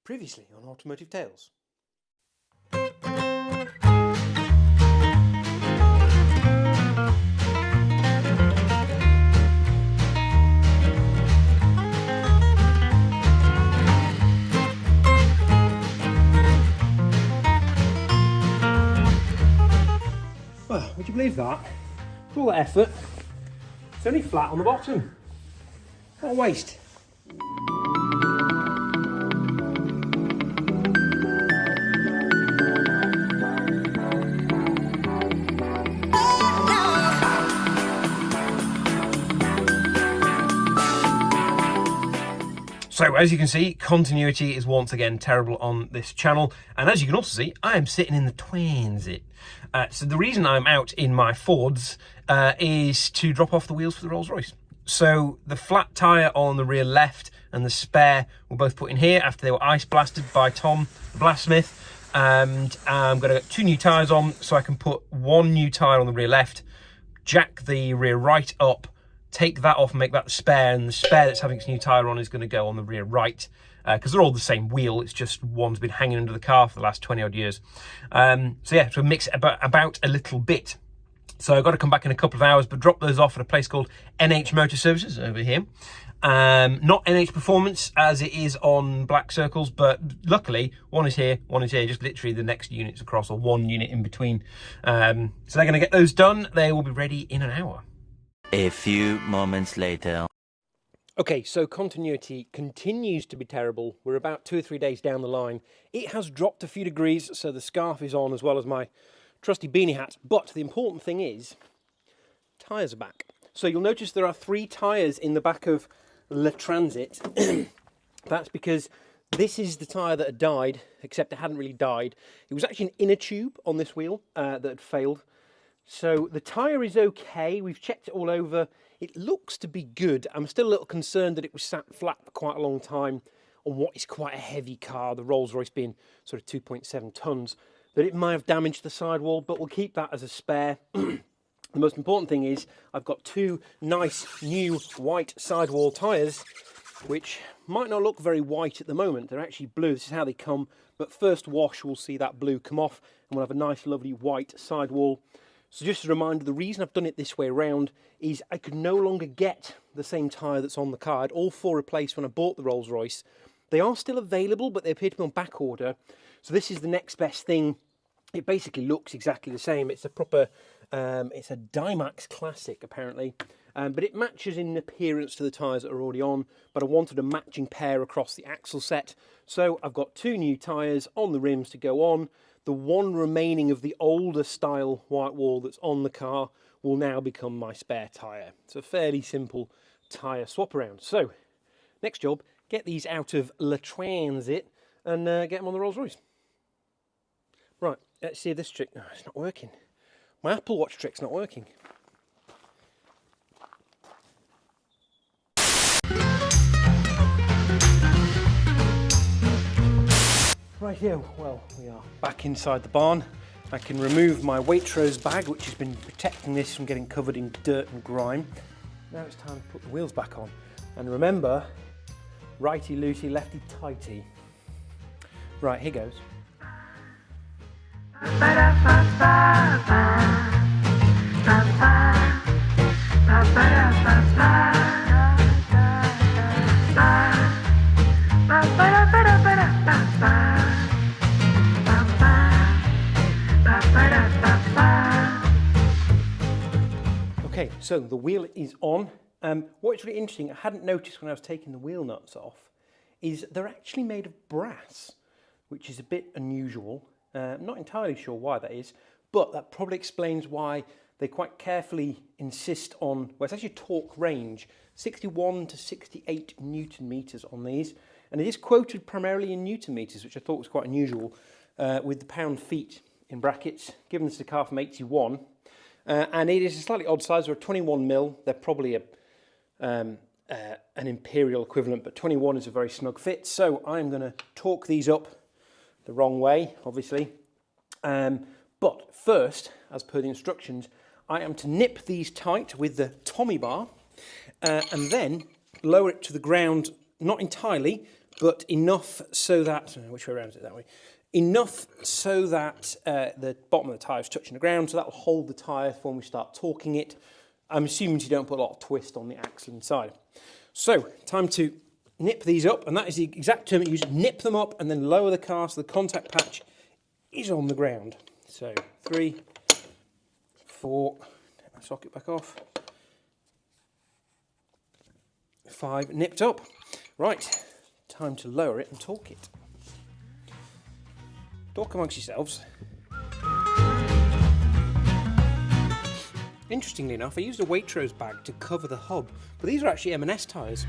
Previously on Automotive Tales. Well, would you believe that? For all that effort, it's only flat on the bottom. What a waste. So as you can see, continuity is once again terrible on this channel, and as you can also see, I am sitting in the transit. So the reason I'm out in my Fords is to drop off the wheels for the Rolls-Royce. So the flat tyre on the rear left and the spare were both put in here after they were ice blasted by Tom, the blastsmith. And I'm going to get 2 new tyres on, so I can put 1 new tyre on the rear left, jack the rear right up, take that off and make that the spare, and the spare that's having its new tyre on is going to go on the rear right, because they're all the same wheel, it's just one's been hanging under the car for the last 20 odd years. So yeah, so mix it about a little bit. So I've got to come back in a couple of hours, but drop those off at a place called NH Motor Services over here. Not NH Performance as it is on Black Circles, but luckily one is here, just literally the next units across, or 1 unit in between. So they're going to get those done. They will be ready in an hour. A few moments later. Okay, so continuity continues to be terrible. We're about 2 or 3 days down the line. It has dropped a few degrees, so the scarf is on as well as my trusty beanie hat. But the important thing is, tyres are back. So you'll notice there are 3 tyres in the back of Le Transit. That's because this is the tyre that had died, except it hadn't really died. It was actually an inner tube on this wheel that had failed. So the tyre is okay, we've checked it all over, it looks to be good. I'm still a little concerned that it was sat flat for quite a long time on what is quite a heavy car, the Rolls-Royce being sort of 2.7 tonnes, that it might have damaged the sidewall, but we'll keep that as a spare. The most important thing is I've got 2 nice new white sidewall tyres, which might not look very white at the moment, they're actually blue, this is how they come, but first wash we'll see that blue come off and we'll have a nice lovely white sidewall. So just a reminder, the reason I've done it this way around is I could no longer get the same tyre that's on the car. I had all 4 replaced when I bought the Rolls-Royce. They are still available, but they appear to be on back order. So this is the next best thing. It basically looks exactly the same. It's a proper, it's a Dymax Classic apparently, but it matches in appearance to the tyres that are already on, but I wanted a matching pair across the axle set. So I've got 2 new tyres on the rims to go on. The 1 remaining of the older style white wall that's on the car will now become my spare tyre. It's a fairly simple tyre swap around. So, next job, get these out of Le Transit and get them on the Rolls-Royce. Right, let's see this trick. No, it's not working. My Apple Watch trick's not working. Right here, well, we are back inside the barn. I can remove my Waitrose bag, which has been protecting this from getting covered in dirt and grime. Now it's time to put the wheels back on. And remember, righty-loosey, lefty-tighty. Right, here goes. Okay, so the wheel is on. What's really interesting, I hadn't noticed when I was taking the wheel nuts off, is they're actually made of brass, which is a bit unusual. Not entirely sure why that is, but that probably explains why they quite carefully insist on, well, it's actually a torque range, 61 to 68 Newton meters on these, and it is quoted primarily in Newton meters, which I thought was quite unusual, with the pound feet in brackets, given this is a car from 81. And it is a slightly odd size. They're a 21 mil. They're probably an imperial equivalent, but 21 is a very snug fit. So I'm going to torque these up the wrong way, obviously. But first, as per the instructions, I am to nip these tight with the Tommy bar and then lower it to the ground, not entirely, but enough so that, which way around is it, that way? Enough so that the bottom of the tyre is touching the ground, so that will hold the tyre for when we start torquing it. I'm assuming you don't put a lot of twist on the axle inside. So, time to nip these up, and that is the exact term it uses, nip them up and then lower the car so the contact patch is on the ground. So, 3, 4, take my socket back off, 5, nipped up. Right, time to lower it and torque it. Talk amongst yourselves. Interestingly enough, I used a Waitrose bag to cover the hub, but these are actually M&S tyres.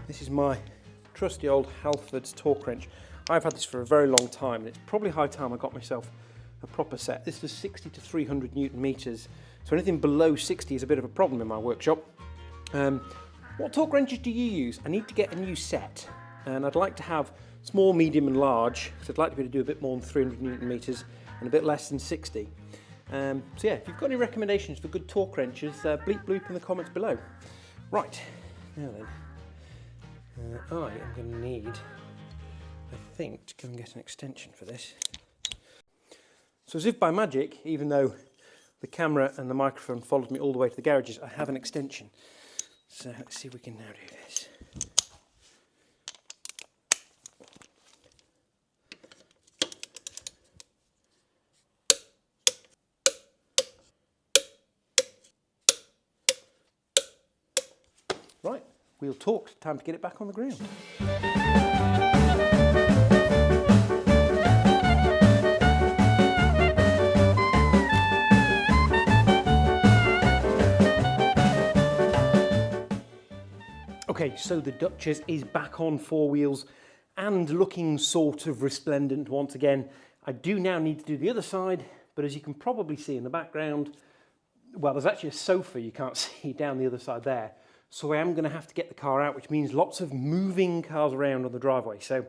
This is my trusty old Halford's torque wrench. I've had this for a very long time, and it's probably high time I got myself a proper set. This is 60 to 300 Newton meters, so anything below 60 is a bit of a problem in my workshop. What torque wrenches do you use? I need to get a new set, and I'd like to have small, medium and large, so I'd like to be able to do a bit more than 300 Newton meters and a bit less than 60. So yeah, if you've got any recommendations for good torque wrenches, bleep bloop in the comments below. Right, now then, I am going to need, I think, to go and get an extension for this. So as if by magic, even though the camera and the microphone followed me all the way to the garages, I have an extension. So let's see if we can now do this. Right, wheel torqued, time to get it back on the ground. Okay, so the Duchess is back on 4 wheels and looking sort of resplendent once again. I do now need to do the other side, but as you can probably see in the background, well, there's actually a sofa you can't see down the other side there. So I am going to have to get the car out, which means lots of moving cars around on the driveway. So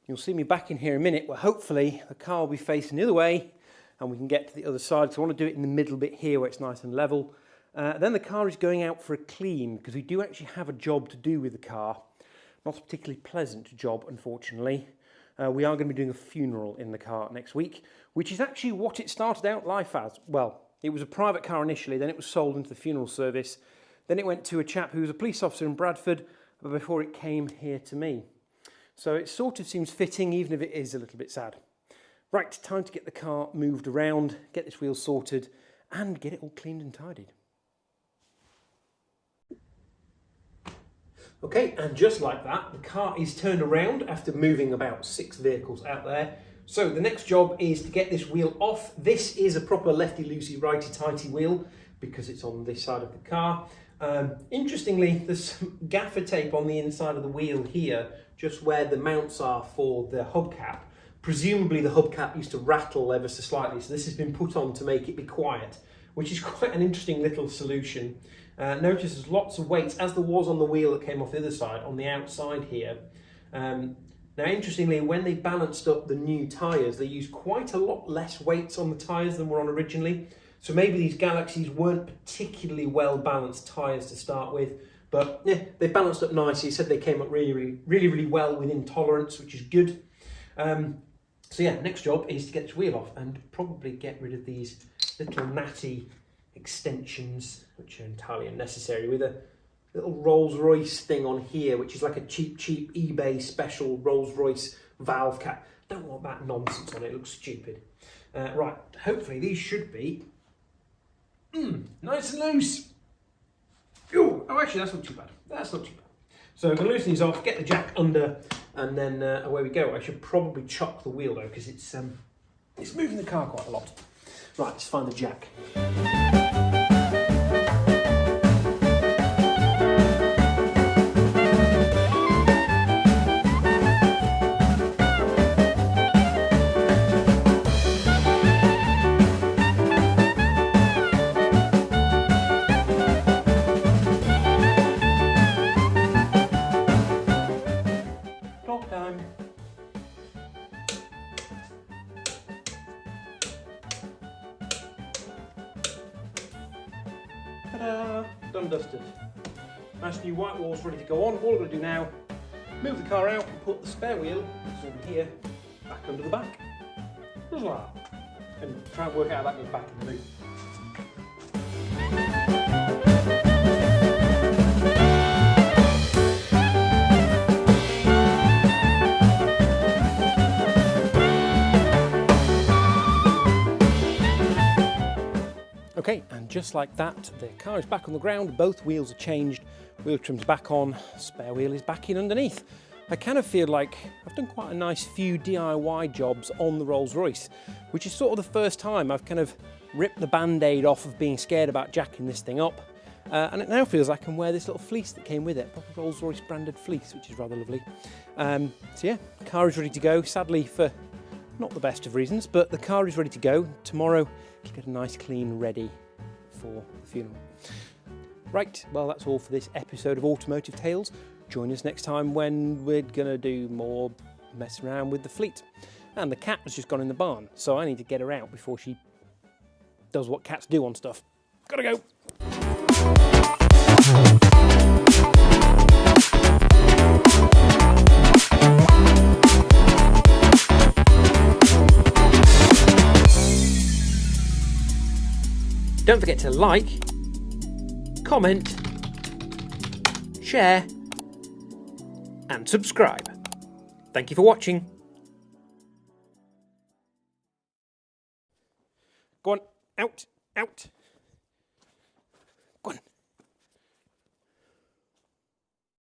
you'll see me back in here in a minute where hopefully the car will be facing the other way and we can get to the other side. So I want to do it in the middle bit here where it's nice and level. Then the car is going out for a clean because we do actually have a job to do with the car. Not a particularly pleasant job, unfortunately. We are going to be doing a funeral in the car next week, which is actually what it started out life as. Well, it was a private car initially, then it was sold into the funeral service. Then it went to a chap who was a police officer in Bradford before it came here to me. So it sort of seems fitting, even if it is a little bit sad. Right, time to get the car moved around, get this wheel sorted, and get it all cleaned and tidied. Okay, and just like that, the car is turned around after moving about 6 vehicles out there. So the next job is to get this wheel off. This is a proper lefty-loosey, righty-tighty wheel because it's on this side of the car. Interestingly, there's some gaffer tape on the inside of the wheel here, just where the mounts are for the hubcap. Presumably the hubcap used to rattle ever so slightly, so this has been put on to make it be quiet, which is quite an interesting little solution. Notice there's lots of weights, as there was on the wheel that came off the other side, on the outside here. Now interestingly, when they balanced up the new tyres, they used quite a lot less weights on the tyres than were on originally. So maybe these Galaxies weren't particularly well balanced tyres to start with, but yeah, they balanced up nicely. He said they came up really well within tolerance, which is good. So yeah, next job is to get this wheel off and probably get rid of these little natty extensions, which are entirely unnecessary, with a little Rolls-Royce thing on here, which is like a cheap eBay special Rolls-Royce valve cap. Don't want that nonsense on it, it looks stupid. Right, hopefully these should be nice and loose. Ooh, oh, actually, that's not too bad. That's not too bad. So I'm going to loosen these off, get the jack under, and then away we go. I should probably chop the wheel though, because it's moving the car quite a lot. Right, let's find the jack. Nice new white walls ready to go on. All I've got to do now, move the car out and put the spare wheel, that's over here, back under the back. Just like that. And try and work out how that goes back in the boot. Okay, and just like that, the car is back on the ground, both wheels are changed, wheel trim's back on, spare wheel is back in underneath. I kind of feel like I've done quite a nice few DIY jobs on the Rolls-Royce, which is sort of the first time I've kind of ripped the band-aid off of being scared about jacking this thing up. And it now feels like I can wear this little fleece that came with it, proper Rolls-Royce branded fleece, which is rather lovely. So yeah, the car is ready to go, sadly for not the best of reasons, but the car is ready to go. Tomorrow, it'll get a nice clean ready for the funeral. Right, well that's all for this episode of Automotive Tales. Join us next time when we're gonna do more mess around with the fleet. And the cat has just gone in the barn, so I need to get her out before she does what cats do on stuff. Gotta go. Don't forget to like, comment, share, and subscribe. Thank you for watching. Go on, out, out.